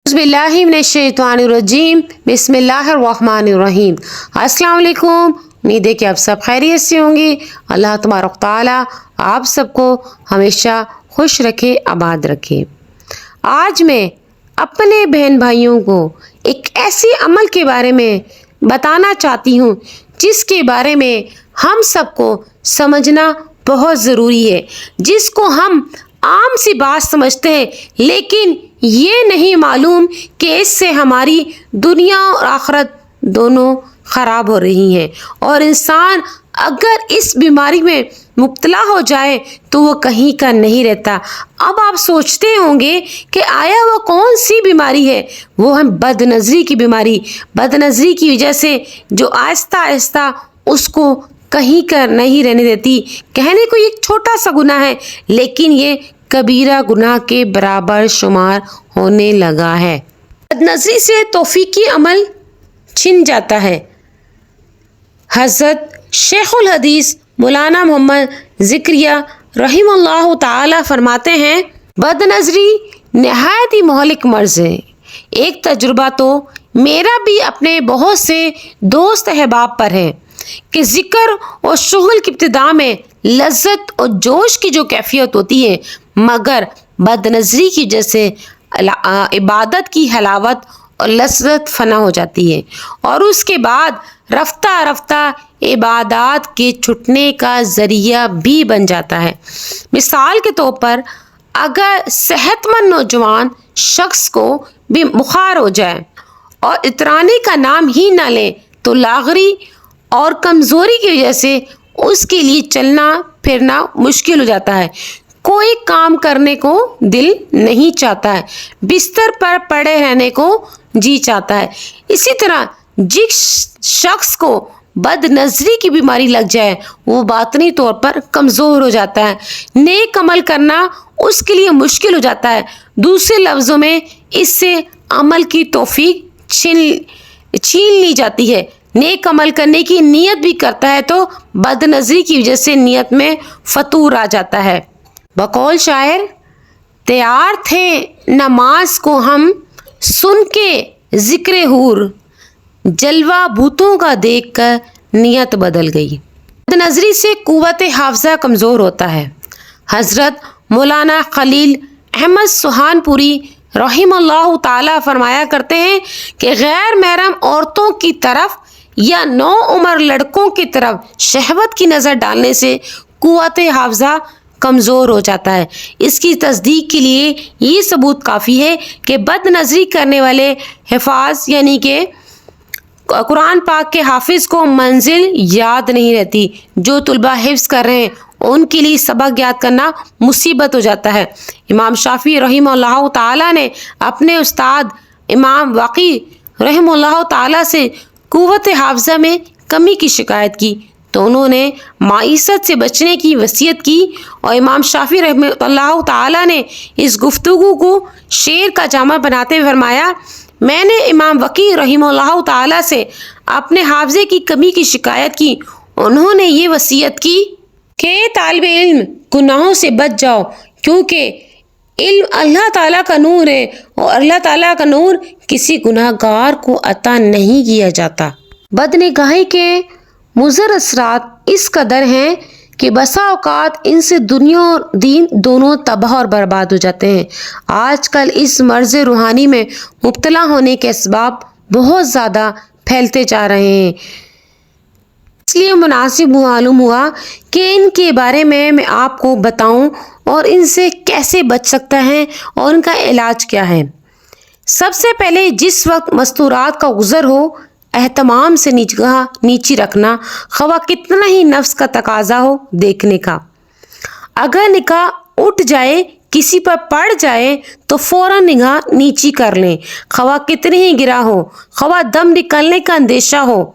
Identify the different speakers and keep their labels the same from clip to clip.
Speaker 1: बिस्मिल्लाहिर्रहमानिर्रहीम बिस्मिल्लाहिर्रहमानिर्रहीम। अस्सलाम वालेकुम। उम्मीद है कि आप सब खैरियत से होंगे। अल्लाह तबारक तआला आप सबको हमेशा खुश रखे, आबाद रखे। आज मैं अपने बहन भाइयों को एक ऐसे अमल के बारे में बताना चाहती हूँ जिसके बारे में हम सबको समझना बहुत ज़रूरी है, जिसको हम आम सी बात समझते हैं, लेकिन ये नहीं मालूम कि इससे हमारी दुनिया और आखिरत दोनों ख़राब हो रही हैं। और इंसान अगर इस बीमारी में मुब्तला हो जाए तो वो कहीं का नहीं रहता। अब आप सोचते होंगे कि आया वो कौन सी बीमारी है? वो है बदनज़री की बीमारी। बदनज़री की वजह से जो आहिस्ता आहिस्ता उसको कहीं का नहीं रहने देती। कहने को एक छोटा सा गुनाह है, लेकिन ये कबीरा गुनाह के बराबर शुमार होने लगा है। बदनज़री से तौफीकी अमल छिन जाता है। हज़रत शेखुल हदीस मौलाना मोहम्मद ज़िक्रिया रहिमहुल्लाह ताला फरमाते हैं, बदनज़री नहायत ही मुहलिक मर्ज़ है। एक तजुर्बा तो मेरा भी अपने बहुत से दोस्त अहबाब पर है कि ज़िक्र और शुगल की इब्तिदा में लज्जत और जोश की जो कैफियत होती है, मगर बदनज़री की वजह से इबादत की हलावत और लज्जत फना हो जाती है और उसके बाद रफ्ता रफ्ता इबादत के छुटने का ज़रिया भी बन जाता है। मिसाल के तौर पर अगर सेहतमंद नौजवान शख्स को भी बुखार हो जाए और इतराने का नाम ही ना ले तो लागरी और कमज़ोरी की वजह से उसके लिए चलना फिरना मुश्किल हो जाता है। कोई काम करने को दिल नहीं चाहता है, बिस्तर पर पड़े रहने को जी चाहता है। इसी तरह जिस शख्स को बदनज़री की बीमारी लग जाए वो बातनी तौर पर कमज़ोर हो जाता है, नेक अमल करना उसके लिए मुश्किल हो जाता है। दूसरे लफ्ज़ों में इससे अमल की तौफीक छीन ली जाती है। नेक अमल करने की नीयत भी करता है तो बदनज़री की वजह से नीयत में फतूर आ जाता है। बकौल शायर, तैयार थे नमाज को हम सुन के ज़िक्र हूर, जलवा भूतों का देखकर नियत बदल गई। बदनज़री से कुव्वत हाफ़ज़ा कमज़ोर होता है। हज़रत मौलाना खलील अहमद सुहानपुरी रहिमहुल्लाह ताला फरमाया करते हैं कि गैर महरम औरतों की तरफ या नौ उम्र लड़कों की तरफ शहवत की नज़र डालने से कुव्वत हाफ़ज़ा कमज़ोर हो जाता है। इसकी तस्दीक के लिए ये सबूत काफ़ी है कि बदनज़री करने वाले हिफाज यानी कि कुरान पाक के हाफिज़ को मंजिल याद नहीं रहती। जो तुलबा हिफ्ज़ कर रहे हैं उनके लिए सबक याद करना मुसीबत हो जाता है। इमाम शाफ़ी रहिमहुल्लाह ताला ने अपने उस्ताद इमाम वाक़ी रहिमहुल्लाह ताला से कुव्वत हाफ़ज़ा में कमी की शिकायत की तो उन्होंने माइसत से बचने की वसीयत की और इमाम शाफ़ी रहमतुल्लाह ताला ने इस गुफ्तगू को शेर का जामा बनाते हुए फरमाया, मैंने इमाम वकी रहिमहुल्लाह ताला से अपने हाफ़ज़े की कमी की शिकायत की। उन्होंने ये वसीयत की कि तालिब इल्म गुनाहों से बच जाओ, क्योंकि इल्म अल्लाह ताला का नूर है और अल्लाह ताला का नूर किसी गुनाहगार को अता नहीं किया जाता। बदनिगाही के मुज़र असरात इस कदर हैं कि बसा औकात इनसे दुनिया और दीन दोनों तबाह और बर्बाद हो जाते हैं। आजकल इस मर्ज़ रूहानी में मुब्तला होने के असबाब बहुत ज़्यादा फैलते जा रहे हैं, इसलिए मुनासिब मालूम हुआ कि इनके बारे में मैं आपको बताऊं और इनसे कैसे बच सकता है और इनका इलाज क्या है। सबसे पहले जिस वक्त मस्तूरात का गुज़र हो, एहतमाम से निगाह नीची रखना, खवा कितना ही नफ्स का तकाजा हो देखने का। अगर निगाह उठ जाए, किसी पर पड़ जाए तो फ़ौरन निगाह नीची कर लें, खवा कितनी ही गिरा हो, खवा दम निकलने का अंदेशा हो।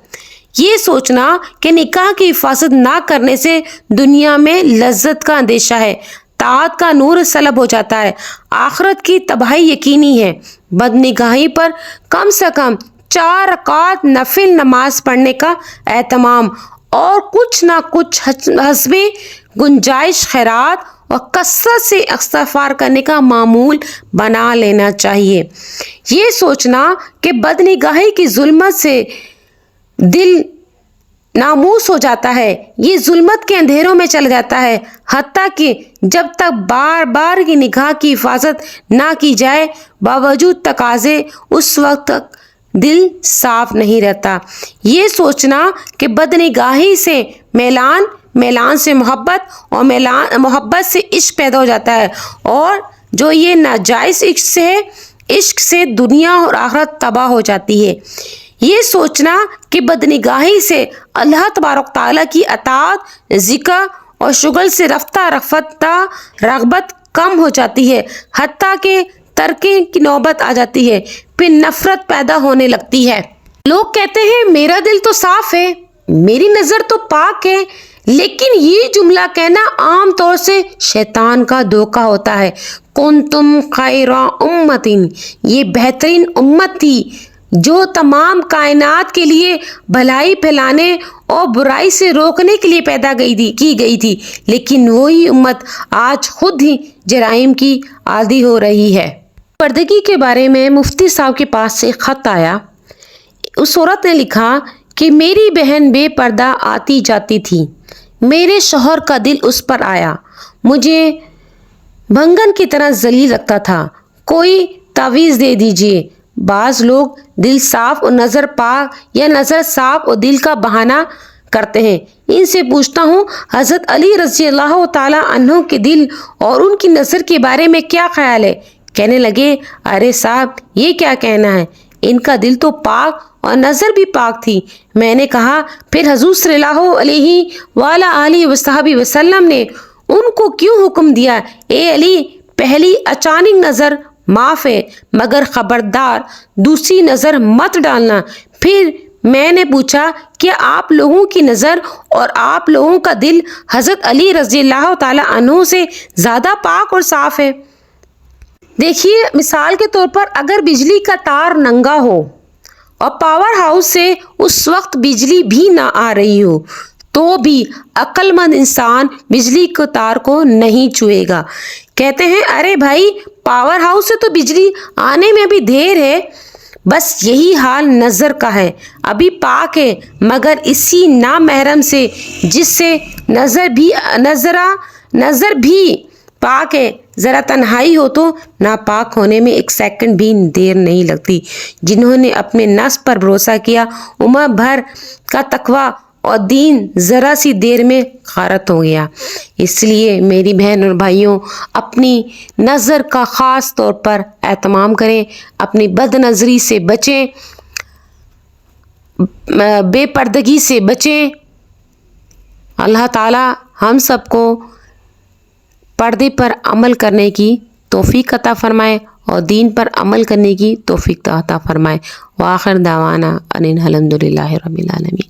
Speaker 1: ये सोचना कि निकाह की हिफाजत ना करने से दुनिया में लज्जत का अंदेशा है, ताअत का नूर सलब हो जाता है, आखिरत की तबाही यकीनी है। बदनिगाही पर कम से कम 4 रकात नफिल नमाज पढ़ने का एहतमाम और कुछ ना कुछ हस्बे गुंजाइश खैरात اور کثرت سے استغفار کرنے کا معمول بنا لینا چاہیے۔ یہ سوچنا کہ بدنگاہی کی ظلمت سے دل ناموس ہو جاتا ہے، یہ ظلمت کے اندھیروں میں چلا جاتا ہے، حتیٰ کہ جب تک بار بار کی نگاہ کی حفاظت نہ کی جائے باوجود تقاضے، اس وقت تک دل صاف نہیں رہتا۔ یہ سوچنا کہ بدنگاہی سے میلان سے محبت اور محبت سے عشق پیدا ہو جاتا ہے، اور جو یہ ناجائز عشق سے دنیا اور آخرت تباہ ہو جاتی ہے۔ یہ سوچنا کہ بدنگاہی سے اللہ تبارک تعالیٰ کی اطاعت، ذکر اور شغل سے رغبت کم ہو جاتی ہے، حتیٰ کہ ترکے کی نوبت آ جاتی ہے، پھر نفرت پیدا ہونے لگتی ہے۔ لوگ کہتے ہیں میرا دل تو صاف ہے، میری نظر تو پاک ہے، لیکن یہ جملہ کہنا عام طور سے شیطان کا دھوکہ ہوتا ہے۔ کنتم خیر امت، یہ بہترین امت تھی جو تمام کائنات کے لیے بھلائی پھیلانے اور برائی سے روکنے کے لیے پیدا کی گئی تھی، لیکن وہی امت آج خود ہی جرائم کی عادی ہو رہی ہے۔ پردگی کے بارے میں مفتی صاحب کے پاس سے خط آیا۔ اس عورت نے لکھا کہ میری بہن بے پردہ آتی جاتی تھی، میرے شوہر کا دل اس پر آیا، مجھے بھنگن کی طرح ذلیل رکھتا تھا، کوئی تعویذ دے دیجیے۔ بعض لوگ دل صاف اور نظر پاک یا نظر صاف اور دل کا بہانہ کرتے ہیں۔ ان سے پوچھتا ہوں حضرت علی رضی اللہ تعالیٰ عنہ کے دل اور ان کی نظر کے بارے میں کیا خیال ہے؟ کہنے لگے ارے صاحب یہ کیا کہنا ہے، ان کا دل تو پاک اور نظر بھی پاک تھی۔ میں نے کہا پھر حضور صلی اللہ علیہ وآلہ وصحبہ وسلم نے ان کو کیوں حکم دیا اے علی پہلی اچانک نظر معاف ہے مگر خبردار دوسری نظر مت ڈالنا؟ پھر میں نے پوچھا کہ آپ لوگوں کی نظر اور آپ لوگوں کا دل حضرت علی رضی اللہ تعالیٰ عنہ سے زیادہ پاک اور صاف ہے؟ دیکھیے مثال کے طور پر اگر بجلی کا تار ننگا ہو اور پاور ہاؤس سے اس وقت بجلی بھی نہ آ رہی ہو تو بھی عقل مند انسان بجلی کے تار کو نہیں چھوئے گا۔ کہتے ہیں ارے بھائی پاور ہاؤس سے تو بجلی آنے میں ابھی دیر ہے۔ بس یہی حال نظر کا ہے، ابھی پاک ہے مگر اسی نامحرم سے جس سے نظر بھی پاک ہے، ذرا تنہائی ہو تو ناپاک ہونے میں ایک سیکنڈ بھی دیر نہیں لگتی۔ جنہوں نے اپنے نفس پر بھروسہ کیا عمر بھر کا تقویٰ اور دین ذرا سی دیر میں غارت ہو گیا۔ اس لیے میری بہن اور بھائیوں اپنی نظر کا خاص طور پر اہتمام کریں، اپنی بد نظری سے بچیں، بے پردگی سے بچیں۔ اللہ تعالی ہم سب کو پردے پر عمل کرنے کی توفیق عطا فرمائے اور دین پر عمل کرنے کی توفیق عطا فرمائے۔ وآخر دعوانا ان الحمد للہ رب العالمین۔